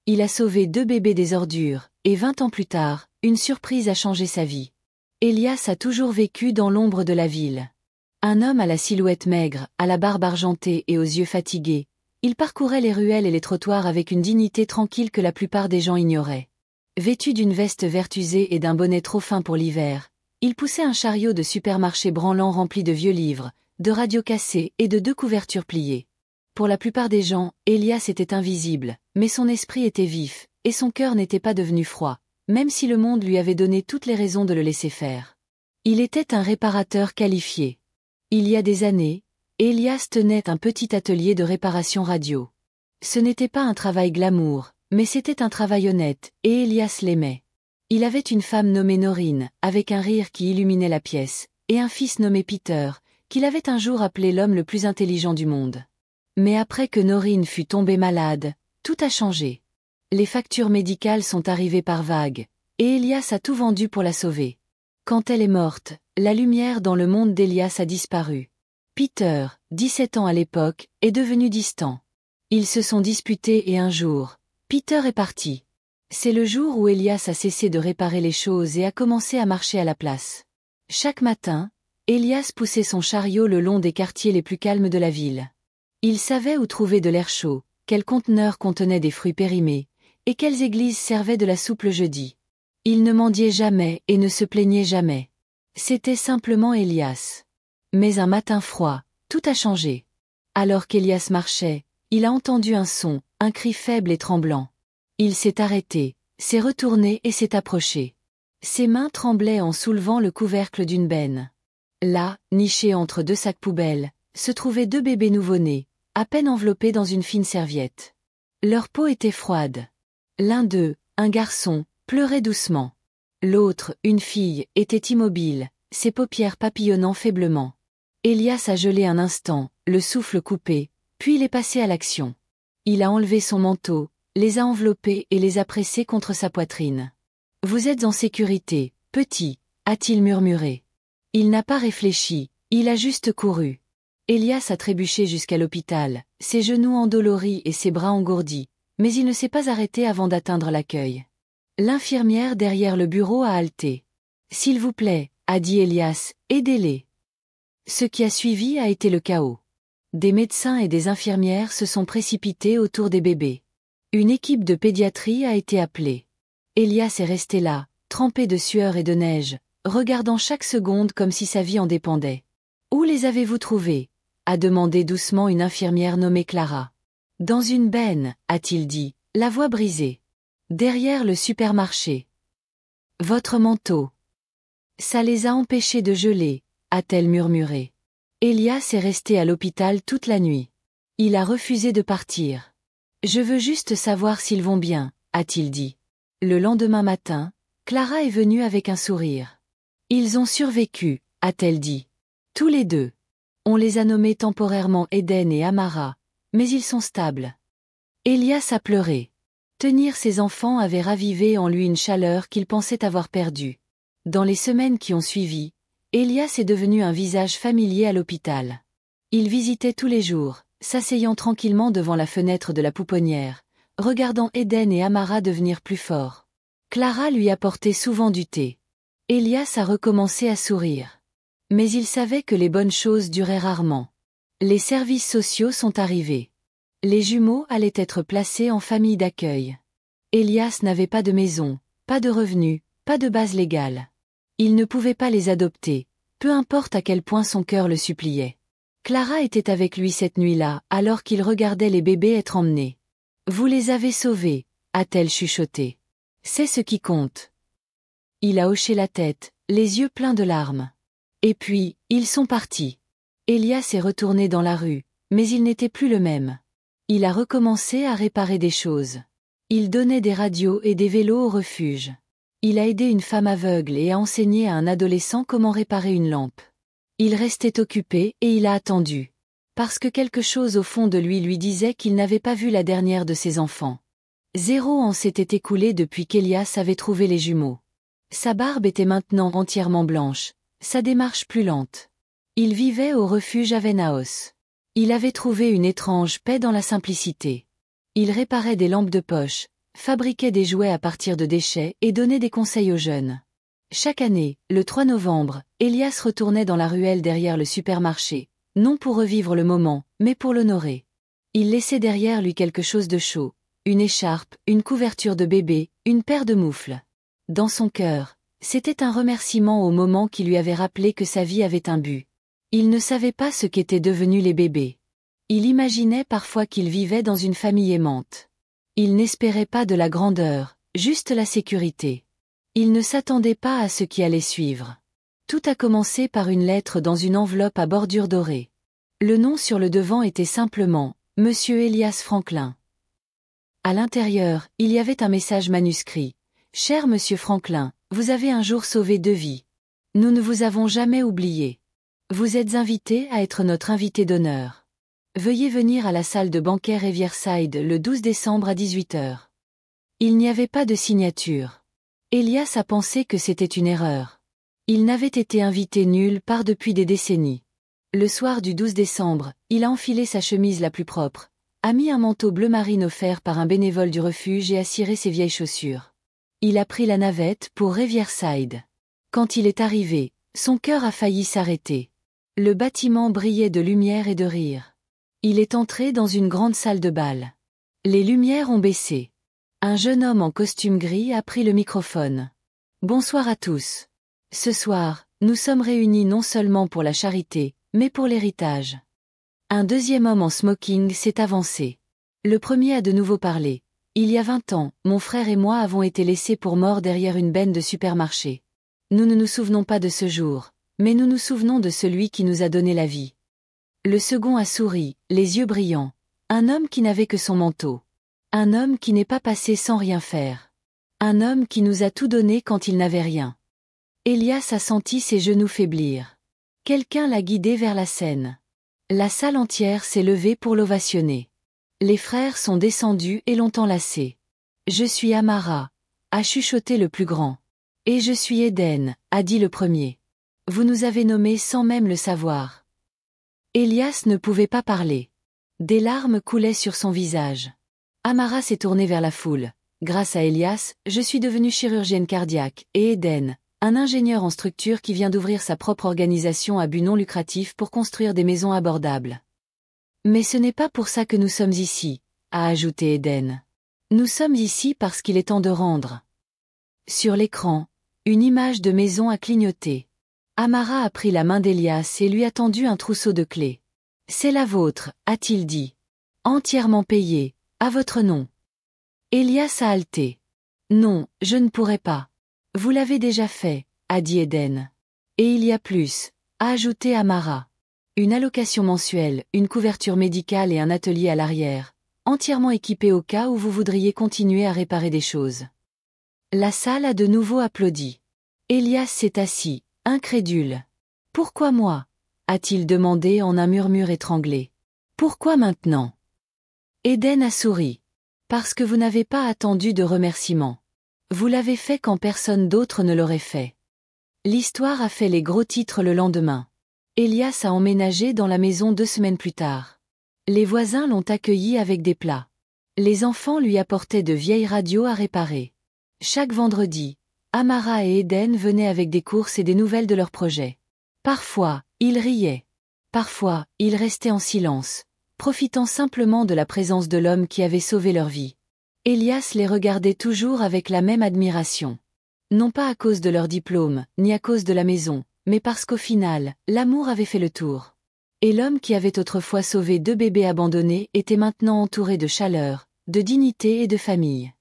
Il a sauvé 2 bébés des ordures, et 20 ans plus tard, une surprise a changé sa vie. Elias a toujours vécu dans l'ombre de la ville. Un homme à la silhouette maigre, à la barbe argentée et aux yeux fatigués, il parcourait les ruelles et les trottoirs avec une dignité tranquille que la plupart des gens ignoraient. Vêtu d'une veste verte usée et d'un bonnet trop fin pour l'hiver, il poussait un chariot de supermarché branlant rempli de vieux livres, de radios cassées et de 2 couvertures pliées. Pour la plupart des gens, Elias était invisible, mais son esprit était vif, et son cœur n'était pas devenu froid, même si le monde lui avait donné toutes les raisons de le laisser faire. Il était un réparateur qualifié. Il y a des années, Elias tenait un petit atelier de réparation radio. Ce n'était pas un travail glamour, mais c'était un travail honnête, et Elias l'aimait. Il avait une femme nommée Norine, avec un rire qui illuminait la pièce, et un fils nommé Peter, qu'il avait un jour appelé l'homme le plus intelligent du monde. Mais après que Norine fut tombée malade, tout a changé. Les factures médicales sont arrivées par vagues, et Elias a tout vendu pour la sauver. Quand elle est morte, la lumière dans le monde d'Elias a disparu. Peter, 17 ans à l'époque, est devenu distant. Ils se sont disputés et un jour, Peter est parti. C'est le jour où Elias a cessé de réparer les choses et a commencé à marcher à la place. Chaque matin, Elias poussait son chariot le long des quartiers les plus calmes de la ville. Il savait où trouver de l'air chaud, quels conteneurs contenaient des fruits périmés, et quelles églises servaient de la soupe le jeudi. Il ne mendiait jamais et ne se plaignait jamais. C'était simplement Elias. Mais un matin froid, tout a changé. Alors qu'Elias marchait, il a entendu un son, un cri faible et tremblant. Il s'est arrêté, s'est retourné et s'est approché. Ses mains tremblaient en soulevant le couvercle d'une benne. Là, nichés entre 2 sacs poubelles, se trouvaient 2 bébés nouveau-nés, à peine enveloppés dans une fine serviette. Leur peau était froide. L'un d'eux, un garçon, pleurait doucement. L'autre, une fille, était immobile, ses paupières papillonnant faiblement. Elias a gelé un instant, le souffle coupé, puis il est passé à l'action. Il a enlevé son manteau, les a enveloppés et les a pressés contre sa poitrine. « Vous êtes en sécurité, petit » a-t-il murmuré. Il n'a pas réfléchi, il a juste couru. Elias a trébuché jusqu'à l'hôpital, ses genoux endoloris et ses bras engourdis, mais il ne s'est pas arrêté avant d'atteindre l'accueil. L'infirmière derrière le bureau a halté. « S'il vous plaît » a dit Elias, « aidez-les » Ce qui a suivi a été le chaos. Des médecins et des infirmières se sont précipités autour des bébés. Une équipe de pédiatrie a été appelée. Elias est resté là, trempé de sueur et de neige, regardant chaque seconde comme si sa vie en dépendait. « Où les avez-vous trouvés » a demandé doucement une infirmière nommée Clara. « Dans une benne » a-t-il dit, la voix brisée. « Derrière le supermarché. »« Votre manteau. »« Ça les a empêchés de geler » a-t-elle murmuré. Elias est resté à l'hôpital toute la nuit. Il a refusé de partir. « Je veux juste savoir s'ils vont bien » a-t-il dit. Le lendemain matin, Clara est venue avec un sourire. « Ils ont survécu » a-t-elle dit. Tous les 2. On les a nommés temporairement Eden et Amara, mais ils sont stables. Elias a pleuré. Tenir ses enfants avait ravivé en lui une chaleur qu'il pensait avoir perdue. Dans les semaines qui ont suivi, Elias est devenu un visage familier à l'hôpital. Il visitait tous les jours, s'asseyant tranquillement devant la fenêtre de la pouponnière, regardant Eden et Amara devenir plus forts. Clara lui apportait souvent du thé. Elias a recommencé à sourire. Mais il savait que les bonnes choses duraient rarement. Les services sociaux sont arrivés. Les jumeaux allaient être placés en famille d'accueil. Elias n'avait pas de maison, pas de revenus, pas de base légale. Il ne pouvait pas les adopter, peu importe à quel point son cœur le suppliait. Clara était avec lui cette nuit-là, alors qu'il regardait les bébés être emmenés. « Vous les avez sauvés » a-t-elle chuchoté. « C'est ce qui compte. » Il a hoché la tête, les yeux pleins de larmes. Et puis, ils sont partis. Elias est retourné dans la rue, mais il n'était plus le même. Il a recommencé à réparer des choses. Il donnait des radios et des vélos au refuge. Il a aidé une femme aveugle et a enseigné à un adolescent comment réparer une lampe. Il restait occupé et il a attendu. Parce que quelque chose au fond de lui disait qu'il n'avait pas vu la dernière de ses enfants. 0 ans s'était écoulé depuis qu'Elias avait trouvé les jumeaux. Sa barbe était maintenant entièrement blanche, sa démarche plus lente. Il vivait au refuge à Venaos. Il avait trouvé une étrange paix dans la simplicité. Il réparait des lampes de poche, fabriquait des jouets à partir de déchets et donnait des conseils aux jeunes. Chaque année, le 3 novembre, Elias retournait dans la ruelle derrière le supermarché, non pour revivre le moment, mais pour l'honorer. Il laissait derrière lui quelque chose de chaud, une écharpe, une couverture de bébé, une paire de moufles. Dans son cœur, c'était un remerciement au moment qui lui avait rappelé que sa vie avait un but. Il ne savait pas ce qu'étaient devenus les bébés. Il imaginait parfois qu'il vivait dans une famille aimante. Il n'espérait pas de la grandeur, juste la sécurité. Il ne s'attendait pas à ce qui allait suivre. Tout a commencé par une lettre dans une enveloppe à bordure dorée. Le nom sur le devant était simplement « Monsieur Elias Franklin ». À l'intérieur, il y avait un message manuscrit. « Cher Monsieur Franklin, vous avez un jour sauvé 2 vies. Nous ne vous avons jamais oublié. Vous êtes invité à être notre invité d'honneur. Veuillez venir à la salle de banquet Riverside le 12 décembre à 18h. » Il n'y avait pas de signature. Elias a pensé que c'était une erreur. Il n'avait été invité nulle part depuis des décennies. Le soir du 12 décembre, il a enfilé sa chemise la plus propre, a mis un manteau bleu marine offert par un bénévole du refuge et a ciré ses vieilles chaussures. Il a pris la navette pour Riverside. Quand il est arrivé, son cœur a failli s'arrêter. Le bâtiment brillait de lumière et de rire. Il est entré dans une grande salle de bal. Les lumières ont baissé. Un jeune homme en costume gris a pris le microphone. « Bonsoir à tous. Ce soir, nous sommes réunis non seulement pour la charité, mais pour l'héritage. » Un deuxième homme en smoking s'est avancé. Le premier a de nouveau parlé. « Il y a 20 ans, mon frère et moi avons été laissés pour morts derrière une benne de supermarché. Nous ne nous souvenons pas de ce jour, mais nous nous souvenons de celui qui nous a donné la vie. » Le second a souri, les yeux brillants. Un homme qui n'avait que son manteau. Un homme qui n'est pas passé sans rien faire. Un homme qui nous a tout donné quand il n'avait rien. Elias a senti ses genoux faiblir. Quelqu'un l'a guidé vers la scène. La salle entière s'est levée pour l'ovationner. Les frères sont descendus et l'ont enlacé. « Je suis Amara », a chuchoté le plus grand. « Et je suis Eden », a dit le premier. « Vous nous avez nommés sans même le savoir. » Elias ne pouvait pas parler. Des larmes coulaient sur son visage. Amara s'est tournée vers la foule. « Grâce à Elias, je suis devenue chirurgienne cardiaque, et Eden, un ingénieur en structure qui vient d'ouvrir sa propre organisation à but non lucratif pour construire des maisons abordables. » « Mais ce n'est pas pour ça que nous sommes ici, » a ajouté Eden. « Nous sommes ici parce qu'il est temps de rendre. » Sur l'écran, une image de maison a clignoté. Amara a pris la main d'Elias et lui a tendu un trousseau de clés. « C'est la vôtre, a-t-il dit. Entièrement payée, à votre nom. » Elias a haleté. « Non, je ne pourrai pas. »« Vous l'avez déjà fait, » a dit Eden. « Et il y a plus, » a ajouté Amara. Une allocation mensuelle, une couverture médicale et un atelier à l'arrière, entièrement équipé au cas où vous voudriez continuer à réparer des choses. La salle a de nouveau applaudi. Elias s'est assis, incrédule. « Pourquoi moi ?» a-t-il demandé en un murmure étranglé. « Pourquoi maintenant ?» Eden a souri. « Parce que vous n'avez pas attendu de remerciements. Vous l'avez fait quand personne d'autre ne l'aurait fait. » L'histoire a fait les gros titres le lendemain. Elias a emménagé dans la maison 2 semaines plus tard. Les voisins l'ont accueilli avec des plats. Les enfants lui apportaient de vieilles radios à réparer. Chaque vendredi, Amara et Eden venaient avec des courses et des nouvelles de leurs projets. Parfois, ils riaient. Parfois, ils restaient en silence, profitant simplement de la présence de l'homme qui avait sauvé leur vie. Elias les regardait toujours avec la même admiration. Non pas à cause de leur diplôme, ni à cause de la maison, mais parce qu'au final, l'amour avait fait le tour. Et l'homme qui avait autrefois sauvé 2 bébés abandonnés était maintenant entouré de chaleur, de dignité et de famille.